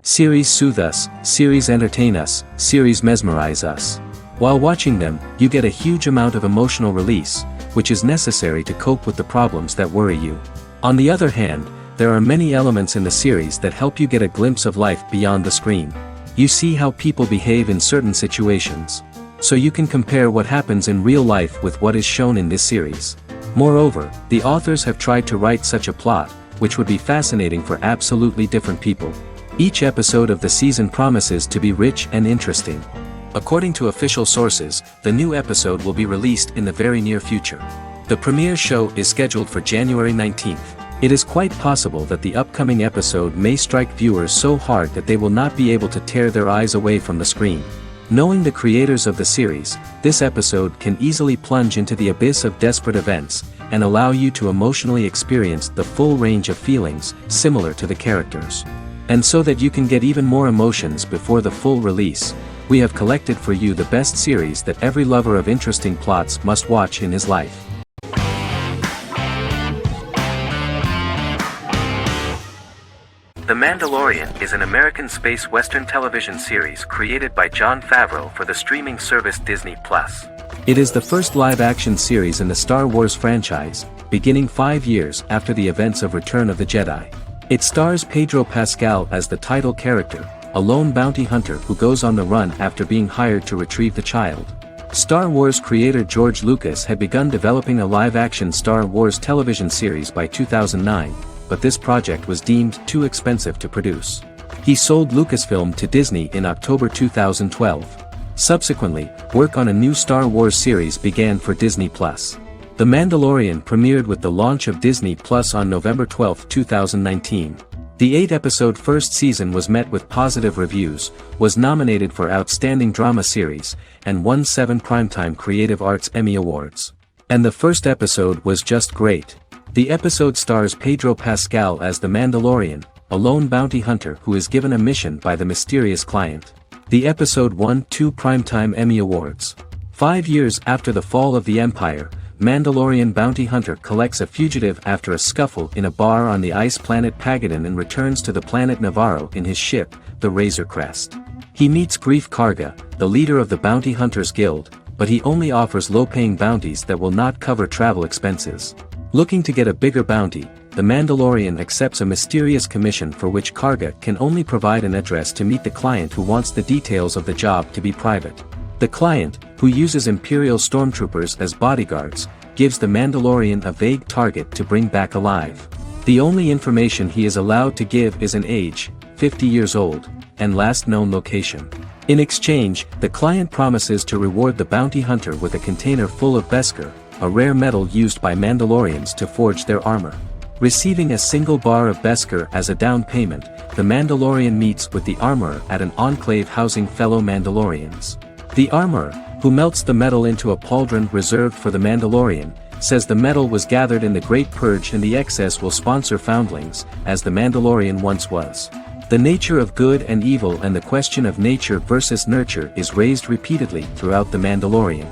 Series soothe us, series entertain us, series mesmerize us. While watching them, you get a huge amount of emotional release, which is necessary to cope with the problems that worry you. On the other hand, there are many elements in the series that help you get a glimpse of life beyond the screen. You see how people behave in certain situations. So you can compare what happens in real life with what is shown in this series. Moreover, the authors have tried to write such a plot, which would be fascinating for absolutely different people. Each episode of the season promises to be rich and interesting. According to official sources, the new episode will be released in the very near future. The premiere show is scheduled for January 19th. It is quite possible that the upcoming episode may strike viewers so hard that they will not be able to tear their eyes away from the screen. Knowing the creators of the series, this episode can easily plunge into the abyss of desperate events, and allow you to emotionally experience the full range of feelings, similar to the characters. And so that you can get even more emotions before the full release, we have collected for you the best series that every lover of interesting plots must watch in his life. The Mandalorian is an American space western television series created by Jon Favreau for the streaming service Disney+. It is the first live-action series in the Star Wars franchise, beginning 5 years after the events of Return of the Jedi. It stars Pedro Pascal as the title character, a lone bounty hunter who goes on the run after being hired to retrieve the child. Star Wars creator George Lucas had begun developing a live-action Star Wars television series by 2009, but this project was deemed too expensive to produce. He sold Lucasfilm to Disney in October 2012. Subsequently, work on a new Star Wars series began for Disney+. The Mandalorian premiered with the launch of Disney+ on November 12, 2019. The 8-episode first season was met with positive reviews, was nominated for Outstanding Drama Series, and won 7 Primetime Creative Arts Emmy Awards. And the first episode was just great. The episode stars Pedro Pascal as the Mandalorian, a lone bounty hunter who is given a mission by the mysterious client. The episode won 2 Primetime Emmy Awards. 5 years after the fall of the Empire, Mandalorian bounty hunter collects a fugitive after a scuffle in a bar on the ice planet Pagadan and returns to the planet Navarro in his ship, the Razor Crest. He meets Grief Karga, the leader of the Bounty Hunters Guild, but he only offers low-paying bounties that will not cover travel expenses. Looking to get a bigger bounty, the Mandalorian accepts a mysterious commission for which Karga can only provide an address to meet the client who wants the details of the job to be private. The client, who uses Imperial stormtroopers as bodyguards, gives the Mandalorian a vague target to bring back alive. The only information he is allowed to give is an age, 50 years old, and last known location. In exchange, the client promises to reward the bounty hunter with a container full of Beskar, a rare metal used by Mandalorians to forge their armor. Receiving a single bar of Beskar as a down payment, the Mandalorian meets with the armorer at an enclave housing fellow Mandalorians. The armorer, who melts the metal into a pauldron reserved for the Mandalorian, says the metal was gathered in the Great Purge and the excess will sponsor foundlings, as the Mandalorian once was. The nature of good and evil and the question of nature versus nurture is raised repeatedly throughout the Mandalorian.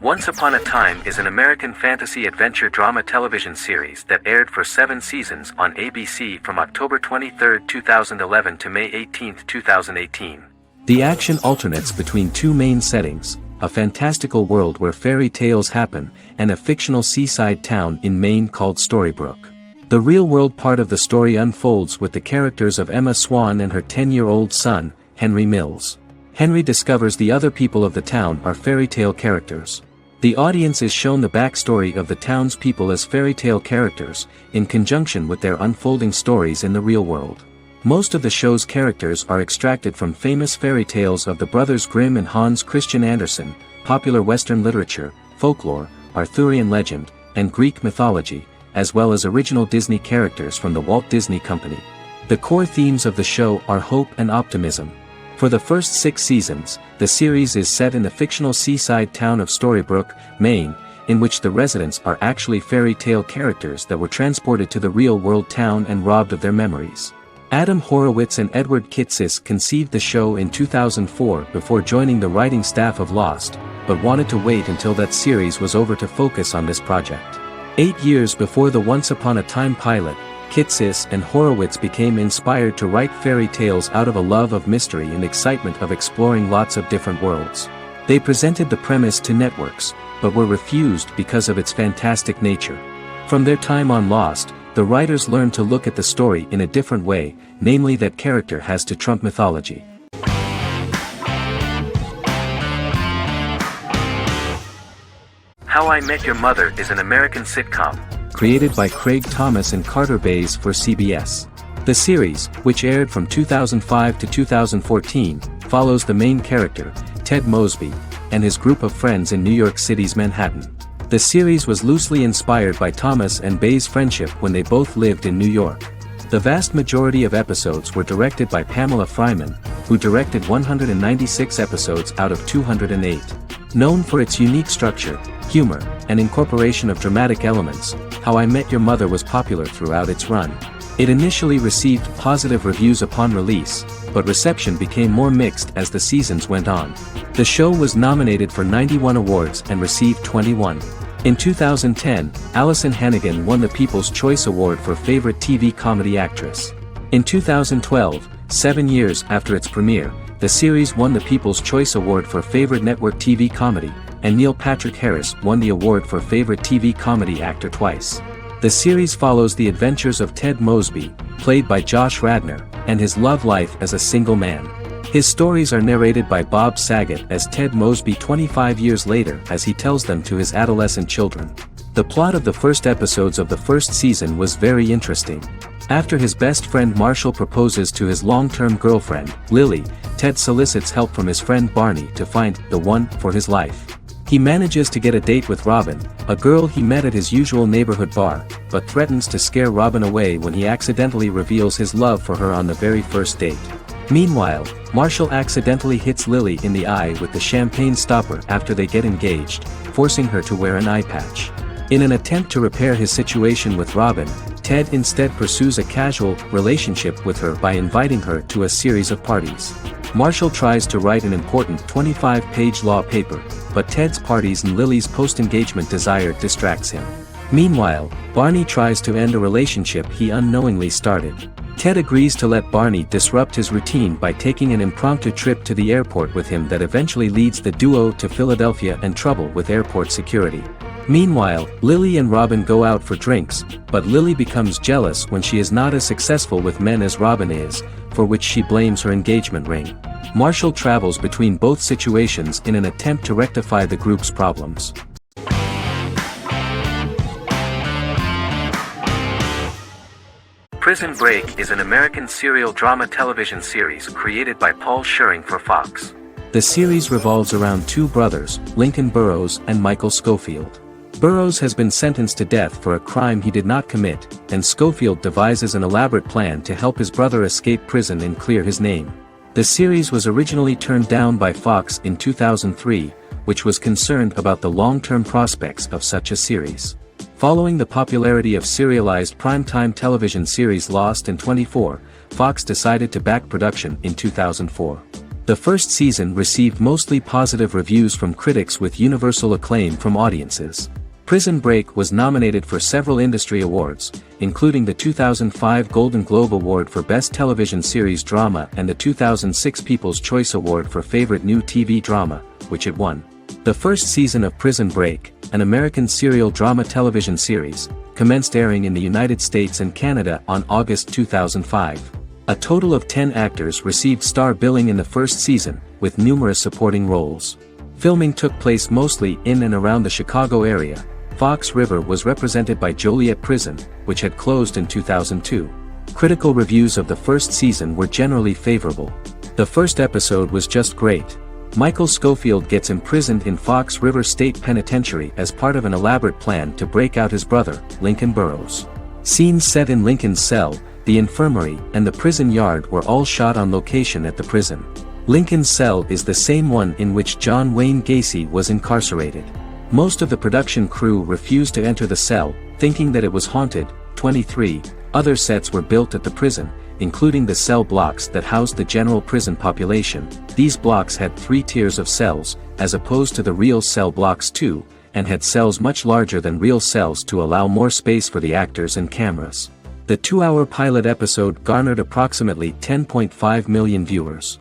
Once Upon a Time is an American fantasy adventure drama television series that aired for 7 seasons on ABC from October 23, 2011 to May 18, 2018. The action alternates between 2 main settings, a fantastical world where fairy tales happen, and a fictional seaside town in Maine called Storybrooke. The real-world part of the story unfolds with the characters of Emma Swan and her 10-year-old son, Henry Mills. Henry discovers the other people of the town are fairy tale characters. The audience is shown the backstory of the townspeople as fairy tale characters, in conjunction with their unfolding stories in the real world. Most of the show's characters are extracted from famous fairy tales of the Brothers Grimm and Hans Christian Andersen, popular Western literature, folklore, Arthurian legend, and Greek mythology, as well as original Disney characters from the Walt Disney Company. The core themes of the show are hope and optimism. For the first 6 seasons, the series is set in the fictional seaside town of Storybrooke, Maine, in which the residents are actually fairy tale characters that were transported to the real-world town and robbed of their memories. Adam Horowitz and Edward Kitsis conceived the show in 2004 before joining the writing staff of Lost, but wanted to wait until that series was over to focus on this project. 8 years before the Once Upon a Time pilot, Kitsis and Horowitz became inspired to write fairy tales out of a love of mystery and excitement of exploring lots of different worlds. They presented the premise to networks, but were refused because of its fantastic nature. From their time on Lost, the writers learned to look at the story in a different way, namely that character has to trump mythology. How I Met Your Mother is an American sitcom, created by Craig Thomas and Carter Bays for CBS. The series, which aired from 2005 to 2014, follows the main character, Ted Mosby, and his group of friends in New York City's Manhattan. The series was loosely inspired by Thomas and Bays' friendship when they both lived in New York. The vast majority of episodes were directed by Pamela Fryman, who directed 196 episodes out of 208. Known for its unique structure, humor, and incorporation of dramatic elements, How I Met Your Mother was popular throughout its run. It initially received positive reviews upon release, but reception became more mixed as the seasons went on. The show was nominated for 91 awards and received 21. In 2010, Allison Hannigan won the People's Choice Award for Favorite TV Comedy Actress. In 2012, 7 years after its premiere, the series won the People's Choice Award for Favorite Network TV Comedy, and Neil Patrick Harris won the award for Favorite TV Comedy Actor twice. The series follows the adventures of Ted Mosby, played by Josh Radnor, and his love life as a single man. His stories are narrated by Bob Saget as Ted Mosby 25 years later as he tells them to his adolescent children. The plot of the first episodes of the first season was very interesting. After his best friend Marshall proposes to his long-term girlfriend, Lily, Ted solicits help from his friend Barney to find the one for his life. He manages to get a date with Robin, a girl he met at his usual neighborhood bar, but threatens to scare Robin away when he accidentally reveals his love for her on the very first date. Meanwhile, Marshall accidentally hits Lily in the eye with the champagne stopper after they get engaged, forcing her to wear an eye patch. In an attempt to repair his situation with Robin, Ted instead pursues a casual relationship with her by inviting her to a series of parties. Marshall tries to write an important 25-page law paper, but Ted's parties and Lily's post-engagement desire distracts him. Meanwhile, Barney tries to end a relationship he unknowingly started. Ted agrees to let Barney disrupt his routine by taking an impromptu trip to the airport with him that eventually leads the duo to Philadelphia and trouble with airport security. Meanwhile, Lily and Robin go out for drinks, but Lily becomes jealous when she is not as successful with men as Robin is, for which she blames her engagement ring. Marshall travels between both situations in an attempt to rectify the group's problems. Prison Break is an American serial drama television series created by Paul Scheuring for Fox. The series revolves around two brothers, Lincoln Burrows and Michael Schofield. Burrows has been sentenced to death for a crime he did not commit, and Schofield devises an elaborate plan to help his brother escape prison and clear his name. The series was originally turned down by Fox in 2003, which was concerned about the long-term prospects of such a series. Following the popularity of serialized primetime television series Lost and 24, Fox decided to back production in 2004. The first season received mostly positive reviews from critics with universal acclaim from audiences. Prison Break was nominated for several industry awards, including the 2005 Golden Globe Award for Best Television Series Drama and the 2006 People's Choice Award for Favorite New TV Drama, which it won. The first season of Prison Break, an American serial drama television series, commenced airing in the United States and Canada on August 2005. A total of 10 actors received star billing in the first season, with numerous supporting roles. Filming took place mostly in and around the Chicago area. Fox River was represented by Joliet Prison, which had closed in 2002. Critical reviews of the first season were generally favorable. The first episode was just great. Michael Schofield gets imprisoned in Fox River State Penitentiary as part of an elaborate plan to break out his brother, Lincoln Burrows. Scenes set in Lincoln's cell, the infirmary, and the prison yard were all shot on location at the prison. Lincoln's cell is the same one in which John Wayne Gacy was incarcerated. Most of the production crew refused to enter the cell, thinking that it was haunted. 23 other sets were built at the prison, including the cell blocks that housed the general prison population. These blocks had 3 tiers of cells, as opposed to the real cell blocks 2, and had cells much larger than real cells to allow more space for the actors and cameras. The 2-hour pilot episode garnered approximately 10.5 million viewers.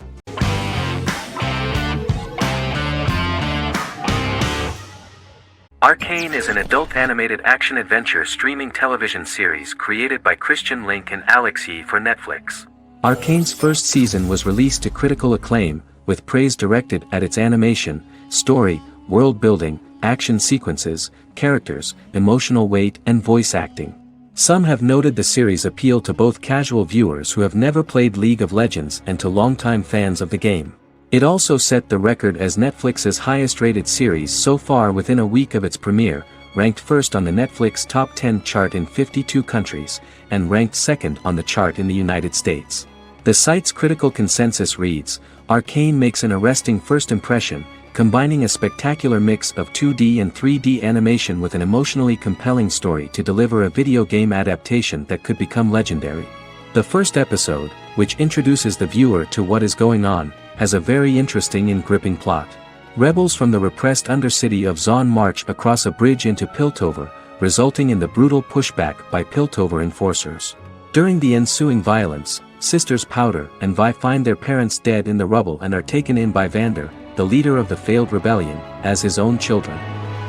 Arcane is an adult animated action-adventure streaming television series created by Christian Link and Alex Yee for Netflix. Arcane's first season was released to critical acclaim, with praise directed at its animation, story, world-building, action sequences, characters, emotional weight and voice acting. Some have noted the series' appeal to both casual viewers who have never played League of Legends and to longtime fans of the game. It also set the record as Netflix's highest-rated series so far within a week of its premiere, ranked first on the Netflix Top 10 chart in 52 countries, and ranked second on the chart in the United States. The site's critical consensus reads, "Arcane makes an arresting first impression, combining a spectacular mix of 2D and 3D animation with an emotionally compelling story to deliver a video game adaptation that could become legendary." The first episode, which introduces the viewer to what is going on, has a very interesting and gripping plot. Rebels from the repressed undercity of Zon march across a bridge into Piltover, resulting in the brutal pushback by Piltover enforcers. During the ensuing violence, sisters Powder and Vi find their parents dead in the rubble and are taken in by Vander, the leader of the failed rebellion, as his own children.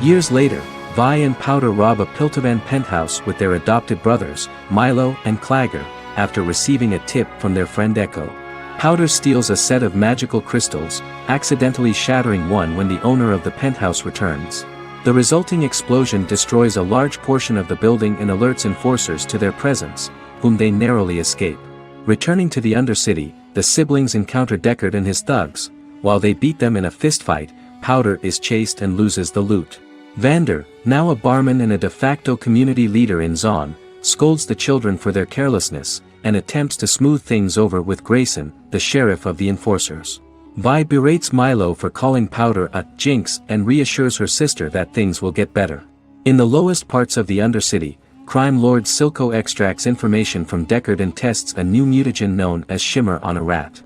Years later, Vi and Powder rob a Piltovan penthouse with their adopted brothers, Milo and Clagger, after receiving a tip from their friend Echo. Powder steals a set of magical crystals, accidentally shattering one when the owner of the penthouse returns. The resulting explosion destroys a large portion of the building and alerts enforcers to their presence, whom they narrowly escape. Returning to the Undercity, the siblings encounter Deckard and his thugs. While they beat them in a fistfight, Powder is chased and loses the loot. Vander, now a barman and a de facto community leader in Zon, scolds the children for their carelessness, and attempts to smooth things over with Grayson, the sheriff of the enforcers. Vi berates Milo for calling Powder a jinx and reassures her sister that things will get better. In the lowest parts of the Undercity, crime lord Silco extracts information from Deckard and tests a new mutagen known as Shimmer on a rat.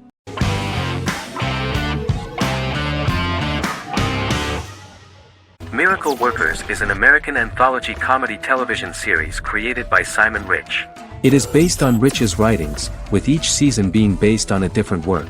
Miracle Workers is an American anthology comedy television series created by Simon Rich. It is based on Rich's writings, with each season being based on a different work.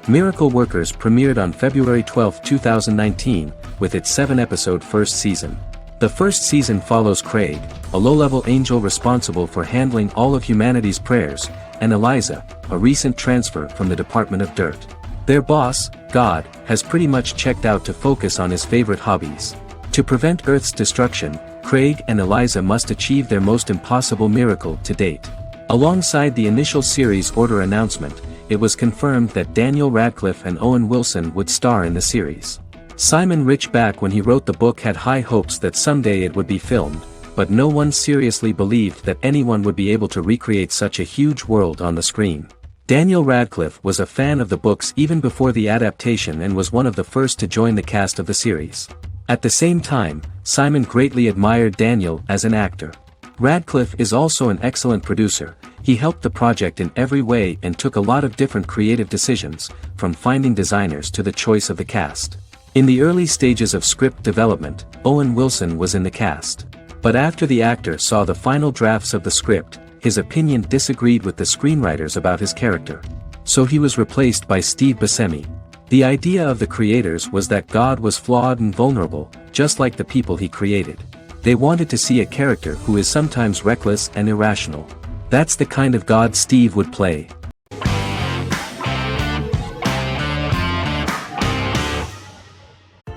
Miracle Workers premiered on February 12, 2019, with its 7-episode first season. The first season follows Craig, a low-level angel responsible for handling all of humanity's prayers, and Eliza, a recent transfer from the Department of Dirt. Their boss, God, has pretty much checked out to focus on his favorite hobbies. To prevent Earth's destruction, Craig and Eliza must achieve their most impossible miracle to date. Alongside the initial series order announcement, it was confirmed that Daniel Radcliffe and Owen Wilson would star in the series. Simon Rich back when he wrote the book had high hopes that someday it would be filmed, but no one seriously believed that anyone would be able to recreate such a huge world on the screen. Daniel Radcliffe was a fan of the books even before the adaptation and was one of the first to join the cast of the series. At the same time, Simon greatly admired Daniel as an actor. Radcliffe is also an excellent producer. He helped the project in every way and took a lot of different creative decisions, from finding designers to the choice of the cast. In the early stages of script development, Owen Wilson was in the cast. But after the actor saw the final drafts of the script, his opinion disagreed with the screenwriters about his character. So he was replaced by Steve Buscemi. The idea of the creators was that God was flawed and vulnerable, just like the people he created. They wanted to see a character who is sometimes reckless and irrational. That's the kind of God Steve would play.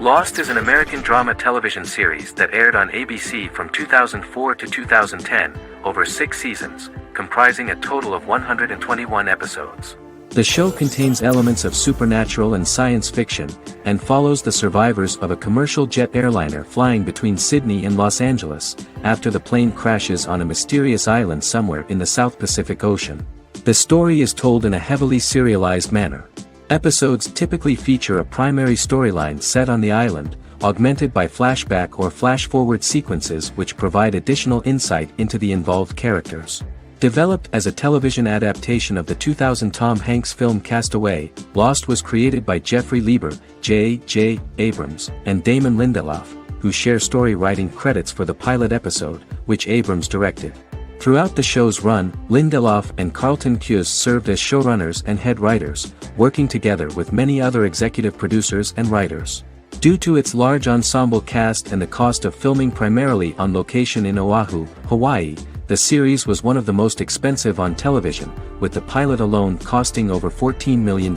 Lost is an American drama television series that aired on ABC from 2004 to 2010, over 6 seasons, comprising a total of 121 episodes. The show contains elements of supernatural and science fiction, and follows the survivors of a commercial jet airliner flying between Sydney and Los Angeles, after the plane crashes on a mysterious island somewhere in the South Pacific Ocean. The story is told in a heavily serialized manner. Episodes typically feature a primary storyline set on the island, augmented by flashback or flash-forward sequences which provide additional insight into the involved characters. Developed as a television adaptation of the 2000 Tom Hanks film Castaway, Lost was created by Jeffrey Lieber, J.J. Abrams, and Damon Lindelof, who share story writing credits for the pilot episode, which Abrams directed. Throughout the show's run, Lindelof and Carlton Cuse served as showrunners and head writers, working together with many other executive producers and writers. Due to its large ensemble cast and the cost of filming primarily on location in Oahu, Hawaii, the series was one of the most expensive on television, with the pilot alone costing over $14 million.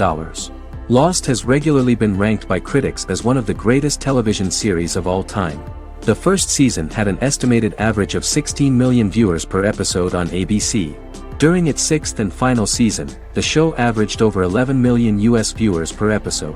Lost has regularly been ranked by critics as one of the greatest television series of all time. The first season had an estimated average of 16 million viewers per episode on ABC. During its sixth and final season, the show averaged over 11 million US viewers per episode.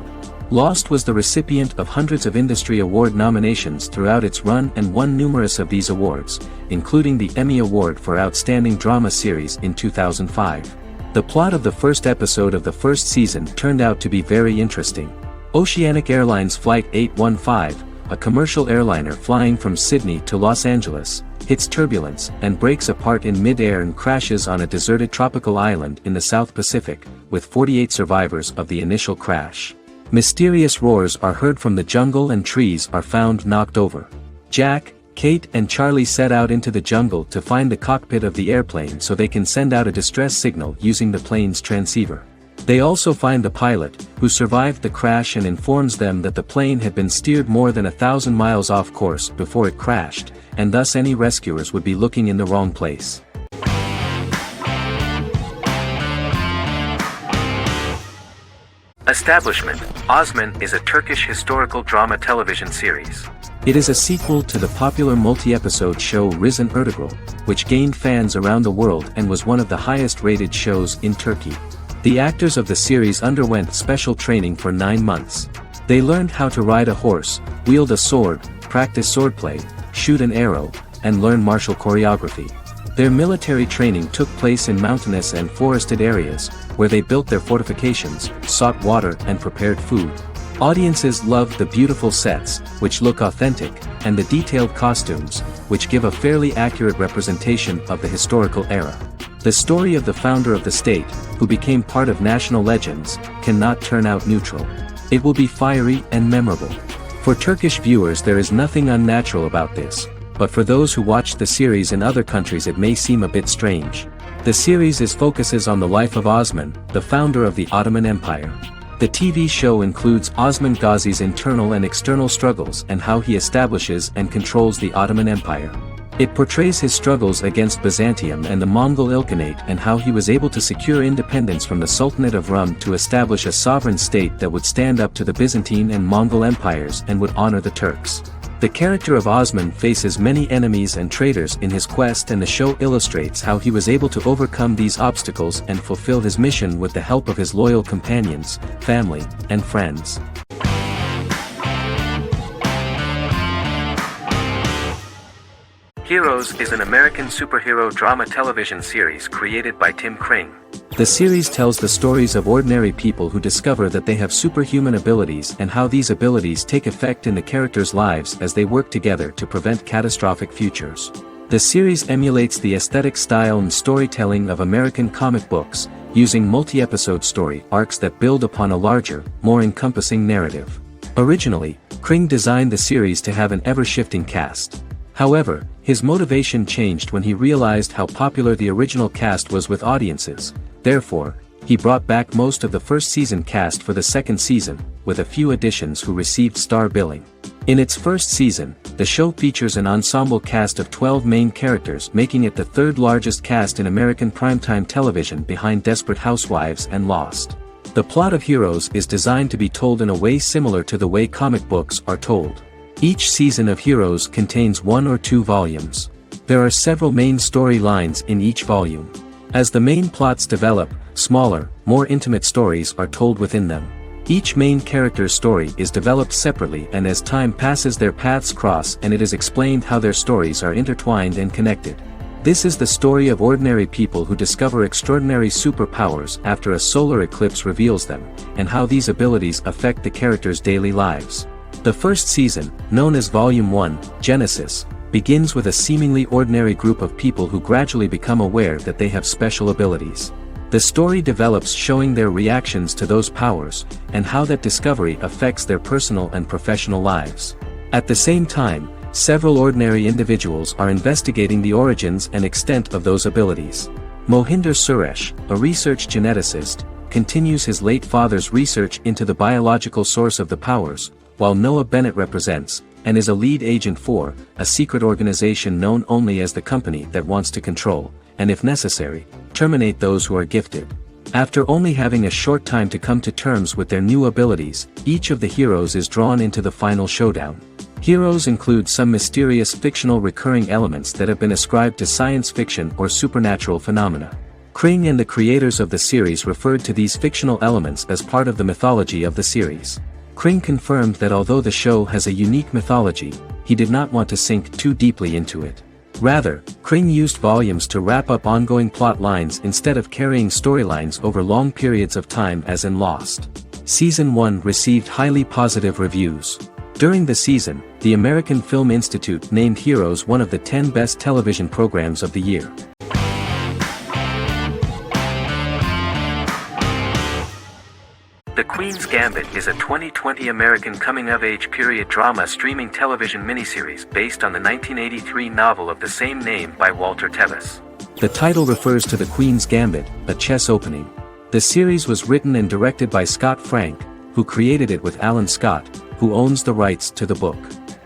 Lost was the recipient of hundreds of industry award nominations throughout its run and won numerous of these awards, including the Emmy Award for Outstanding Drama Series in 2005. The plot of the first episode of the first season turned out to be very interesting. Oceanic Airlines Flight 815, a commercial airliner flying from Sydney to Los Angeles, hits turbulence and breaks apart in mid-air and crashes on a deserted tropical island in the South Pacific, with 48 survivors of the initial crash. Mysterious roars are heard from the jungle and trees are found knocked over. Jack, Kate and Charlie set out into the jungle to find the cockpit of the airplane so they can send out a distress signal using the plane's transceiver. They also find the pilot, who survived the crash and informs them that the plane had been steered more than 1,000 miles off course before it crashed, and thus any rescuers would be looking in the wrong place. Establishment. Osman is a Turkish historical drama television series. It is a sequel to the popular multi-episode show Risen Ertugrul, which gained fans around the world and was one of the highest-rated shows in Turkey. The actors of the series underwent special training for 9 months. They learned how to ride a horse, wield a sword, practice swordplay, shoot an arrow, and learn martial choreography. Their military training took place in mountainous and forested areas, where they built their fortifications, sought water and prepared food. Audiences loved the beautiful sets, which look authentic, and the detailed costumes, which give a fairly accurate representation of the historical era. The story of the founder of the state, who became part of national legends, cannot turn out neutral. It will be fiery and memorable. For Turkish viewers there is nothing unnatural about this, but for those who watched the series in other countries it may seem a bit strange. The series focuses on the life of Osman, the founder of the Ottoman Empire. The TV show includes Osman Ghazi's internal and external struggles and how he establishes and controls the Ottoman Empire. It portrays his struggles against Byzantium and the Mongol Ilkhanate and how he was able to secure independence from the Sultanate of Rum to establish a sovereign state that would stand up to the Byzantine and Mongol empires and would honor the Turks. The character of Osman faces many enemies and traitors in his quest, and the show illustrates how he was able to overcome these obstacles and fulfill his mission with the help of his loyal companions, family, and friends. Heroes is an American superhero drama television series created by Tim Kring. The series tells the stories of ordinary people who discover that they have superhuman abilities and how these abilities take effect in the characters' lives as they work together to prevent catastrophic futures. The series emulates the aesthetic style and storytelling of American comic books, using multi-episode story arcs that build upon a larger, more encompassing narrative. Originally, Kring designed the series to have an ever-shifting cast. However, his motivation changed when he realized how popular the original cast was with audiences. Therefore, he brought back most of the first season cast for the second season, with a few additions who received star billing. In its first season, the show features an ensemble cast of 12 main characters, making it the third largest cast in American primetime television behind Desperate Housewives and Lost. The plot of Heroes is designed to be told in a way similar to the way comic books are told. Each season of Heroes contains 1 or 2 volumes. There are several main storylines in each volume. As the main plots develop, smaller, more intimate stories are told within them. Each main character's story is developed separately, and as time passes their paths cross and it is explained how their stories are intertwined and connected. This is the story of ordinary people who discover extraordinary superpowers after a solar eclipse reveals them, and how these abilities affect the characters' daily lives. The first season, known as Volume 1, Genesis, begins with a seemingly ordinary group of people who gradually become aware that they have special abilities. The story develops showing their reactions to those powers, and how that discovery affects their personal and professional lives. At the same time, several ordinary individuals are investigating the origins and extent of those abilities. Mohinder Suresh, a research geneticist, continues his late father's research into the biological source of the powers, while Noah Bennett represents, and is a lead agent for, a secret organization known only as the company that wants to control, and if necessary, terminate those who are gifted. After only having a short time to come to terms with their new abilities, each of the heroes is drawn into the final showdown. Heroes include some mysterious fictional recurring elements that have been ascribed to science fiction or supernatural phenomena. Kring and the creators of the series referred to these fictional elements as part of the mythology of the series. Kring confirmed that although the show has a unique mythology, he did not want to sink too deeply into it. Rather, Kring used volumes to wrap up ongoing plot lines instead of carrying storylines over long periods of time as in Lost. Season 1 received highly positive reviews. During the season, the American Film Institute named Heroes one of the 10 best television programs of the year. The Queen's Gambit is a 2020 American coming-of-age period drama streaming television miniseries based on the 1983 novel of the same name by Walter Tevis. The title refers to the Queen's Gambit, a chess opening. The series was written and directed by Scott Frank, who created it with Alan Scott, who owns the rights to the book.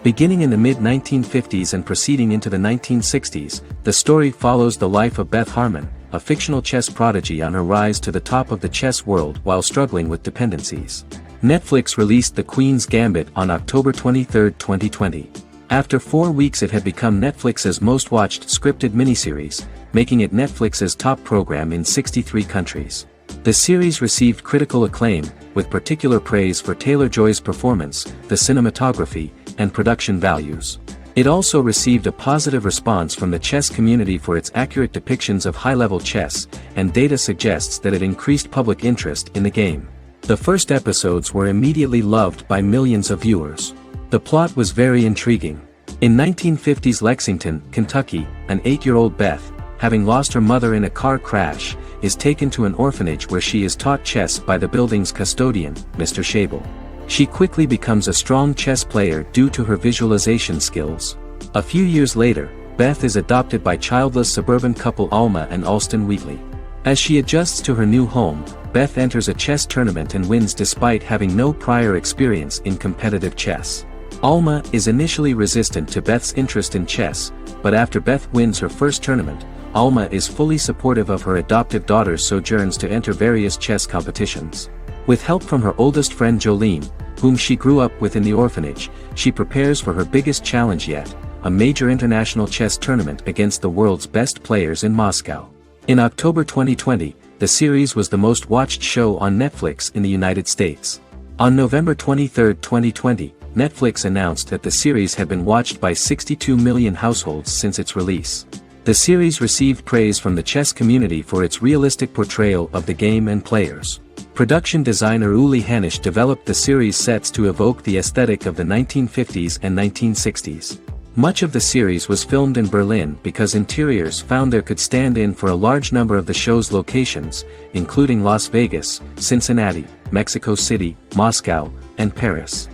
Beginning in the mid-1950s and proceeding into the 1960s, the story follows the life of Beth Harmon, a fictional chess prodigy on her rise to the top of the chess world while struggling with dependencies. Netflix released The Queen's Gambit on October 23, 2020. After 4 weeks it had become Netflix's most-watched scripted miniseries, making it Netflix's top program in 63 countries. The series received critical acclaim, with particular praise for Taylor-Joy's performance, the cinematography, and production values. It also received a positive response from the chess community for its accurate depictions of high-level chess, and data suggests that it increased public interest in the game. The first episodes were immediately loved by millions of viewers. The plot was very intriguing. In 1950s Lexington, Kentucky, an 8-year-old Beth, having lost her mother in a car crash, is taken to an orphanage where she is taught chess by the building's custodian, Mr. Schabel. She quickly becomes a strong chess player due to her visualization skills. A few years later, Beth is adopted by childless suburban couple Alma and Alston Wheatley. As she adjusts to her new home, Beth enters a chess tournament and wins despite having no prior experience in competitive chess. Alma is initially resistant to Beth's interest in chess, but after Beth wins her first tournament, Alma is fully supportive of her adoptive daughter's sojourns to enter various chess competitions. With help from her oldest friend Jolene, whom she grew up with in the orphanage, she prepares for her biggest challenge yet, a major international chess tournament against the world's best players in Moscow. In October 2020, the series was the most watched show on Netflix in the United States. On November 23, 2020, Netflix announced that the series had been watched by 62 million households since its release. The series received praise from the chess community for its realistic portrayal of the game and players. Production designer Uli Hanisch developed the series sets to evoke the aesthetic of the 1950s and 1960s. Much of the series was filmed in Berlin because interiors found there could stand in for a large number of the show's locations, including Las Vegas, Cincinnati, Mexico City, Moscow, and Paris.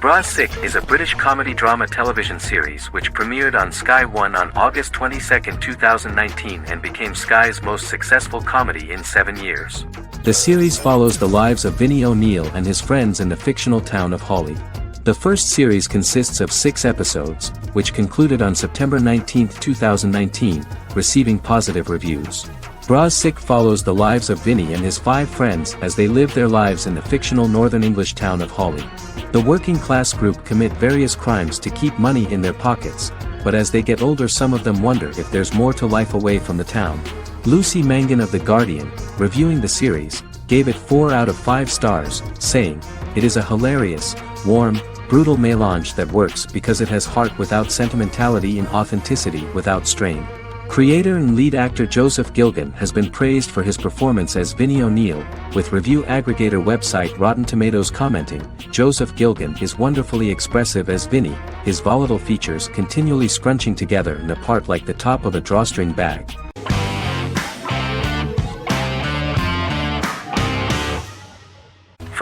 Bras Sick is a British comedy drama television series which premiered on Sky One on August 22, 2019 and became Sky's most successful comedy in 7 years. The series follows the lives of Vinnie O'Neill and his friends in the fictional town of Hawley. The first series consists of 6 episodes, which concluded on September 19, 2019, receiving positive reviews. Bras Sick follows the lives of Vinnie and his 5 friends as they live their lives in the fictional Northern English town of Hawley. The working class group commit various crimes to keep money in their pockets, but as they get older some of them wonder if there's more to life away from the town. Lucy Mangan of The Guardian, reviewing the series, gave it 4 out of 5 stars, saying, "It is a hilarious, warm, brutal melange that works because it has heart without sentimentality and authenticity without strain." Creator and lead actor Joseph Gilgun has been praised for his performance as Vinnie O'Neill, with review aggregator website Rotten Tomatoes commenting, "Joseph Gilgun is wonderfully expressive as Vinnie, his volatile features continually scrunching together and apart like the top of a drawstring bag."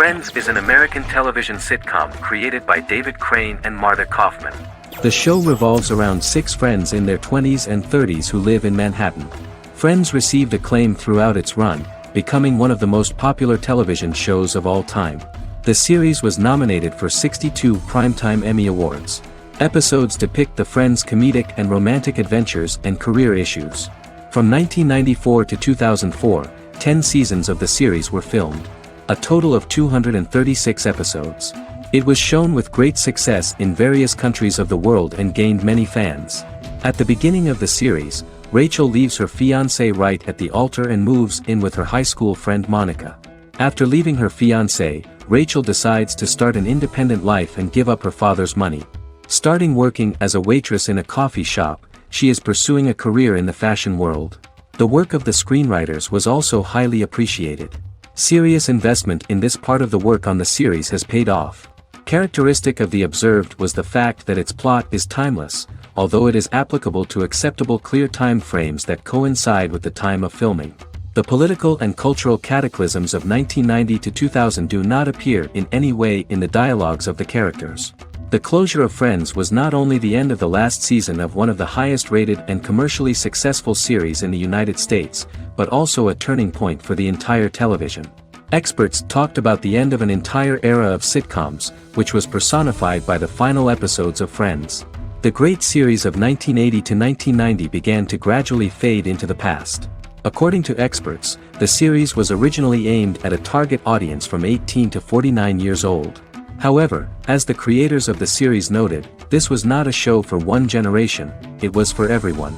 Friends is an American television sitcom created by David Crane and Martha Kaufman. The show revolves around 6 friends in their 20s and 30s who live in Manhattan. Friends received acclaim throughout its run, becoming one of the most popular television shows of all time. The series was nominated for 62 Primetime Emmy Awards. Episodes depict the friends' comedic and romantic adventures and career issues. From 1994 to 2004, 10 seasons of the series were filmed. A total of 236 episodes. It was shown with great success in various countries of the world and gained many fans. At the beginning of the series, Rachel leaves her fiancé right at the altar and moves in with her high school friend Monica. After leaving her fiancé, Rachel decides to start an independent life and give up her father's money. Starting working as a waitress in a coffee shop, she is pursuing a career in the fashion world. The work of the screenwriters was also highly appreciated. Serious investment in this part of the work on the series has paid off. Characteristic of The Observed was the fact that its plot is timeless, although it is applicable to acceptable clear time frames that coincide with the time of filming. The political and cultural cataclysms of 1990 to 2000 do not appear in any way in the dialogues of the characters. The closure of Friends was not only the end of the last season of one of the highest-rated and commercially successful series in the United States, but also a turning point for the entire television. Experts talked about the end of an entire era of sitcoms, which was personified by the final episodes of Friends. The great series of 1980 to 1990 began to gradually fade into the past. According to experts, the series was originally aimed at a target audience from 18 to 49 years old. However, as the creators of the series noted, this was not a show for one generation, it was for everyone.